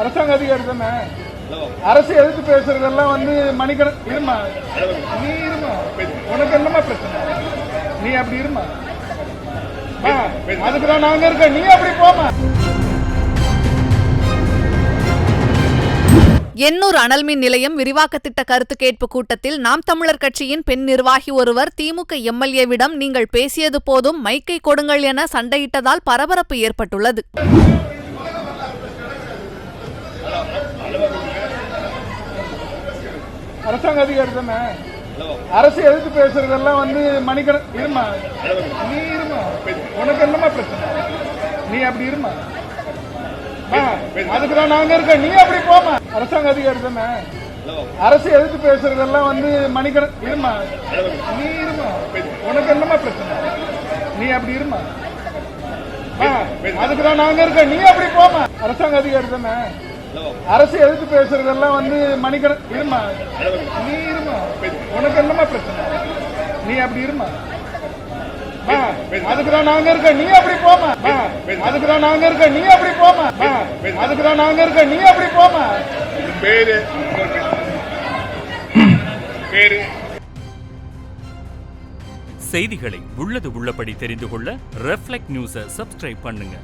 அரசாங்க அதிகாரி தானே. அரசு எதிர்த்து பேசுறதெல்லாம் வந்து மணிக்கணக்கு இருமா, நீ இருமா, உனக்கு என்னமா பிரச்சனை, நீ அப்படி இருமா, அதுக்குதான் நாங்க இருக்க, நீ அப்படி போமா. எண்ணூர் அனல்மின் நிலையம் விரிவாக்க திட்ட கருத்து கேட்பு கூட்டத்தில் நாம் தமிழர் கட்சியின் பெண் நிர்வாகி ஒருவர் திமுக எம்எல்ஏவிடம் நீங்கள் பேசியது போதும் மைக்கை கொடுங்கள் என சண்டையிட்டதால் பரபரப்பு ஏற்பட்டுள்ளது. அரசாங்க அதிகாரி தானே. அரசு எதிர்த்து பேசுறதெல்லாம் வந்து மணிக்கணக்கு இருமா, நீ இருமா, உனக்கு என்னமா பிரச்சனை, நீ அப்படி இருமா, அதுக்குதான் நாங்க இருக்க, நீ அப்படி போமா. அரசாங்க அதிகாரி தானே. அரசு எதிர்த்து பேசுறதெல்லாம் வந்து மணிக்கணக்கு இருமா, நீ இருமா, உனக்கு என்னமா பிரச்சனை, நீ அப்படி இருமா, அதுக்குதான் நாங்க இருக்க, நீ அப்படி போமா. அரசாங்க அதிகாரி தானே. அரசு எதிர்த்து பேசுறதெல்லாம் வந்து மணிக்கணக்கு இருமா, நீ இருமா, உனக்கு என்னமா பிரச்சனை, நீ அப்படி இருமா, அதுக்குதான் நாங்க இருக்க, நீ அப்படி போமா. அதுக்குதான் நாங்க இருக்க, நீ அப்படி போமா. அதுக்குதான் நாங்க இருக்க, நீ அப்படி போமா. செய்திகளை உள்ளது உள்ளபடி தெரிந்து கொள்ள ரெஃப்ளெக்ட் நியூஸை சப்ஸ்கிரைப் பண்ணுங்க.